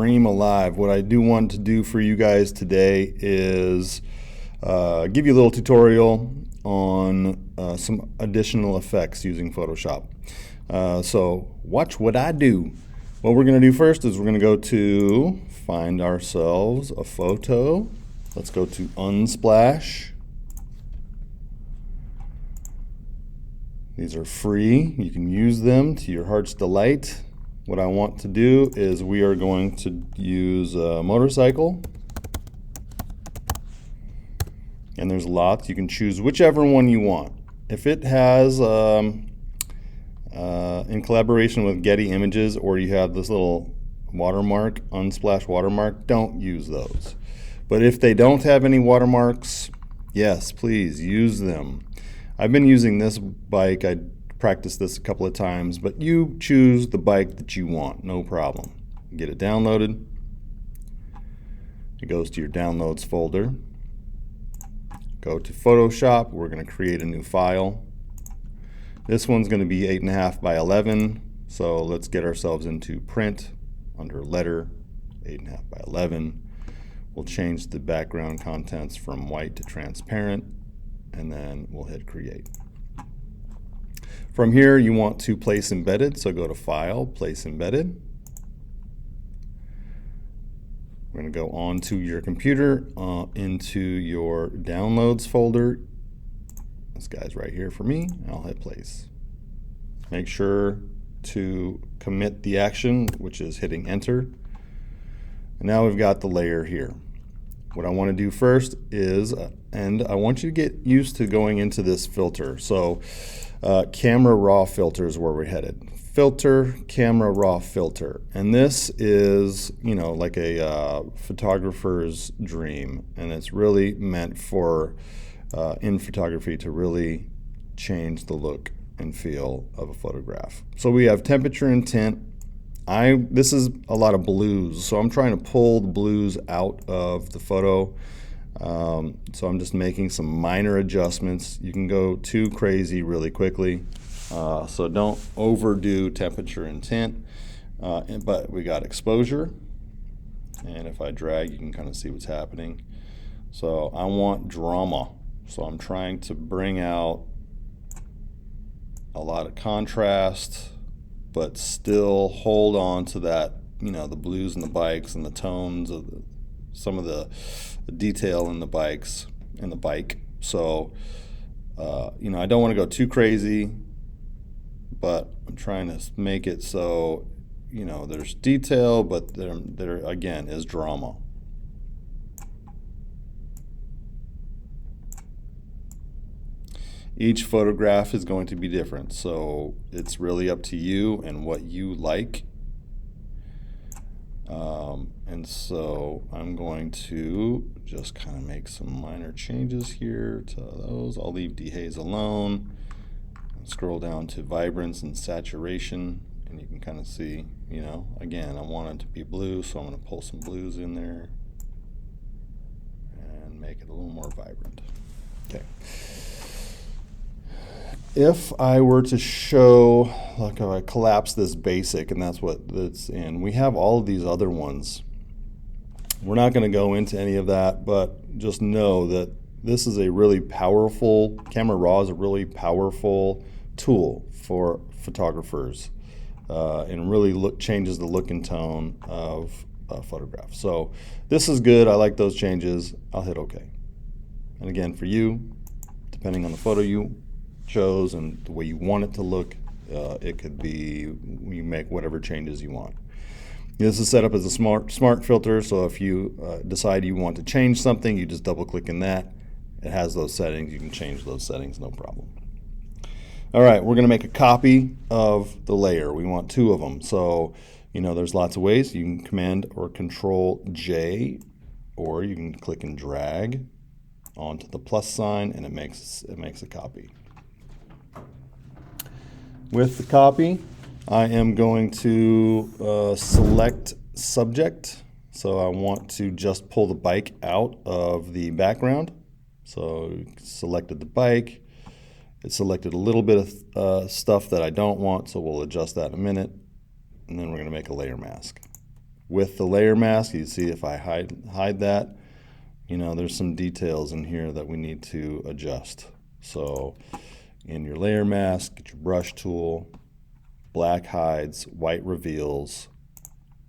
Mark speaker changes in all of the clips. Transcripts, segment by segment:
Speaker 1: Dream alive. What I do want to do for you guys today is give you a little tutorial on some additional effects using Photoshop. So watch what I do. What we're going to do first is we're going to go to find ourselves a photo. Let's go to Unsplash. These are free. You can use them to your heart's delight. What I want to do is we are going to use a motorcycle. And there's lots. You can choose whichever one you want. If it has, in collaboration with Getty Images, or you have this little watermark, Unsplash watermark, don't use those. But if they don't have any watermarks, yes, please use them. I've been using this bike. I practiced this a couple of times, but you choose the bike that you want, no problem. Get it downloaded. It goes to your downloads folder. Go to Photoshop. We're going to create a new file. This one's going to be 8.5 by 11. So let's get ourselves into print under letter, 8.5 by 11. We'll change the background contents from white to transparent, and then we'll hit create. From here, you want to place embedded, so go to File, Place Embedded. We're going to go onto your computer, into your Downloads folder. This guy's right here for me. I'll hit Place. Make sure to commit the action, which is hitting Enter. And now we've got the layer here. What I want to do first is, and I want you to get used to going into this filter. So camera raw filter is where we're headed. Filter, camera raw filter. And this is, like a photographer's dream. And it's really meant for, in photography, to really change the look and feel of a photograph. So we have temperature and tint. This is a lot of blues, so I'm trying to pull the blues out of the photo. So I'm just making some minor adjustments. You can go too crazy really quickly, so don't overdo temperature and tint. But we got exposure, and if I drag, you can kind of see what's happening. So I want drama, so I'm trying to bring out a lot of contrast, but still hold on to that, the blues and the bikes and the tones of some of the detail in the bikes and the bike. So, I don't want to go too crazy, but I'm trying to make it so, there's detail, but there again is drama. Each photograph is going to be different, so it's really up to you and what you like. And so I'm going to just kind of make some minor changes here to those. I'll leave dehaze alone. Scroll down to vibrance and saturation, and you can kind of see, again, I want it to be blue, so I'm going to pull some blues in there and make it a little more vibrant. Okay. If I were to show, like if I collapse this basic, and that's what it's in, we have all of these other ones. We're not going to go into any of that, but just know that this is a really powerful, Camera Raw is a really powerful tool for photographers, and really changes the look and tone of a photograph. So this is good. I like those changes. I'll hit OK. And again, for you, depending on the photo you chose and the way you want it to look, it could be, you make whatever changes you want. This is set up as a smart filter, so if you decide you want to change something, you just double click in that. It has those settings. You can change those settings, no problem. All right, we're going to make a copy of the layer. We want 2 of them. So, there's lots of ways. You can Command or Control J, or you can click and drag onto the plus sign, and it makes a copy. With the copy, I am going to select subject. So I want to just pull the bike out of the background. So selected the bike. It selected a little bit of stuff that I don't want, so we'll adjust that in a minute. And then we're going to make a layer mask. with the layer mask. You see if I hide that, you know, there's some details in here that we need to adjust. So in your layer mask, get your brush tool, black hides, white reveals.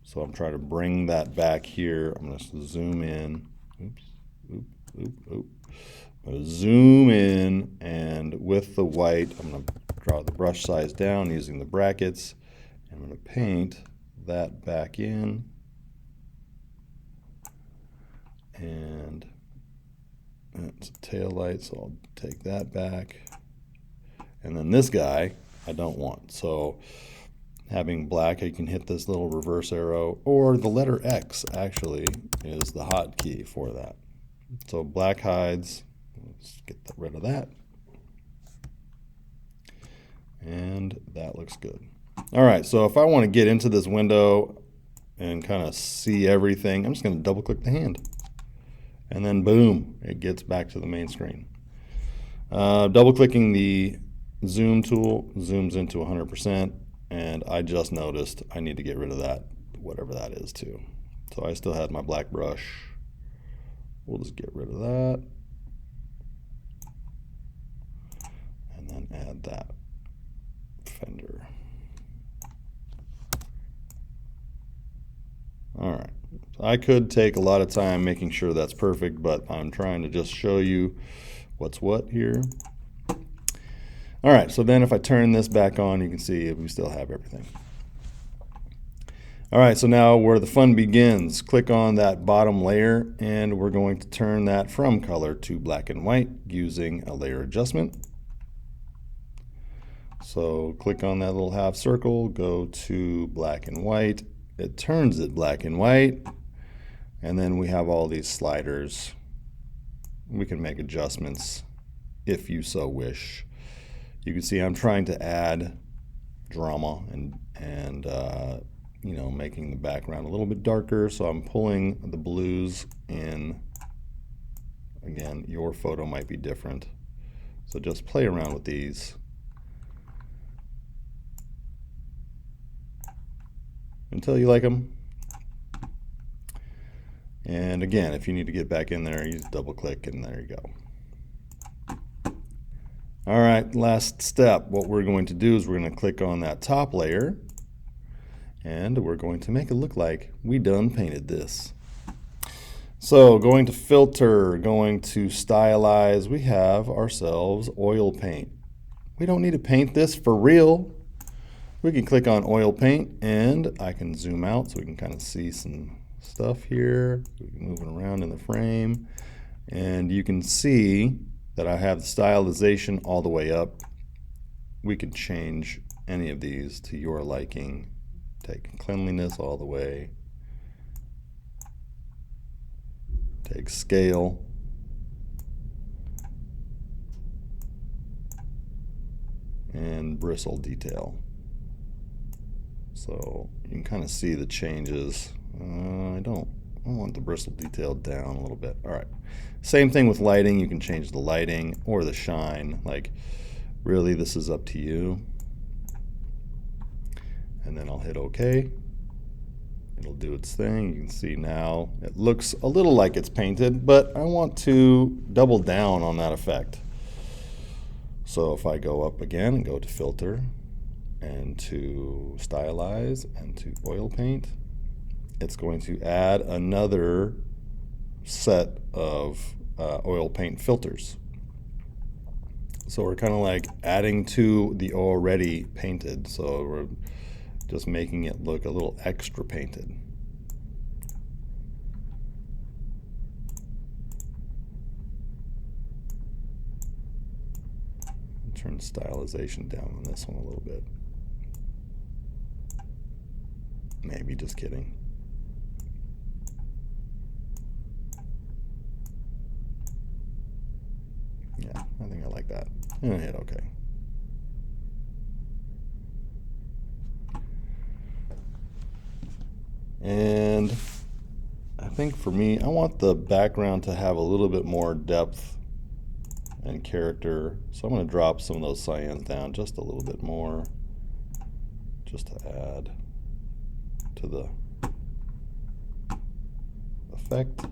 Speaker 1: So I'm trying to bring that back here. I'm going to zoom in. Oops, oop, oop, oop. I'm going to zoom in, and with the white, I'm going to draw the brush size down using the brackets. I'm going to paint that back in. And it's a tail light, so I'll take that back. And then this guy, I don't want. So having black, you can hit this little reverse arrow, or the letter X actually is the hotkey for that. So black hides, let's get rid of that. And that looks good. All right, so if I want to get into this window and kind of see everything, I'm just going to double click the hand. And then boom, it gets back to the main screen. Double clicking the zoom tool zooms into 100%, and I just noticed I need to get rid of that, whatever that is too. So I still had my black brush. We'll just get rid of that. And then add that fender. All right. I could take a lot of time making sure that's perfect, but I'm trying to just show you what's what here. All right, so then if I turn this back on, you can see we still have everything. All right, so now where the fun begins, click on that bottom layer, and we're going to turn that from color to black and white using a layer adjustment. So click on that little half circle, go to black and white. It turns it black and white. And then we have all these sliders. We can make adjustments if you so wish. You can see I'm trying to add drama and you know, making the background a little bit darker. So I'm pulling the blues in. Again, your photo might be different. So just play around with these. Until you like them. And again, if you need to get back in there, you just double click and there you go. All right, last step. What we're going to do is we're going to click on that top layer, and we're going to make it look like we done painted this. So going to filter, going to stylize, we have ourselves oil paint. We don't need to paint this for real. We can click on oil paint, and I can zoom out so we can kind of see some stuff here. Moving around in the frame, and you can see that I have the stylization all the way up. We can change any of these to your liking. Take cleanliness all the way. Take scale. And bristle detail. So you can kind of see the changes. I want the bristle detail down a little bit. All right. Same thing with lighting. You can change the lighting or the shine. Like, really, this is up to you. And then I'll hit OK. It'll do its thing. You can see now it looks a little like it's painted, but I want to double down on that effect. So if I go up again and go to filter and to stylize and to oil paint, it's going to add another set of oil paint filters. So we're kind of like adding to the already painted. So we're just making it look a little extra painted. Turn stylization down on this one a little bit. Maybe, just kidding. Yeah, I think I like that. And I hit OK. And I think for me, I want the background to have a little bit more depth and character. So I'm going to drop some of those cyans down just a little bit more, just to add to the Perfect.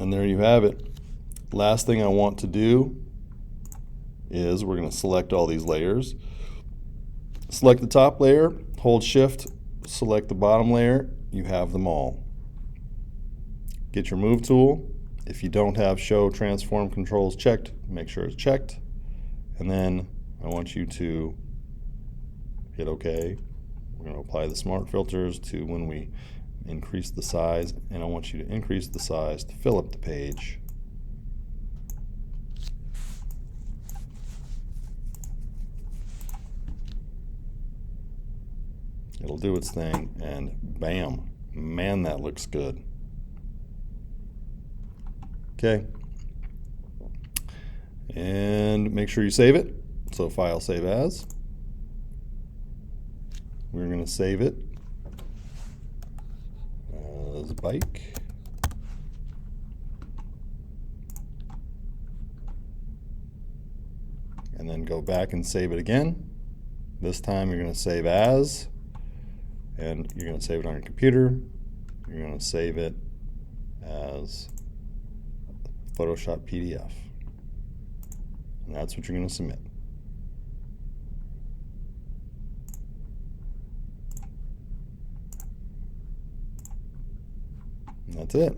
Speaker 1: And there you have it. Last thing I want to do is we're going to select all these layers. Select the top layer, hold shift, select the bottom layer, you have them all. Get your move tool. If you don't have show transform controls checked, make sure it's checked. And then I want you to hit OK. We're going to apply the smart filters to when we increase the size, and I want you to increase the size to fill up the page. It'll do its thing, and bam, man, that looks good. Okay. And make sure you save it. So file save as. We're going to save it as bike. And then go back and save it again. This time you're going to save as, and you're going to save it on your computer. You're going to save it as Photoshop PDF. And that's what you're going to submit. And that's it.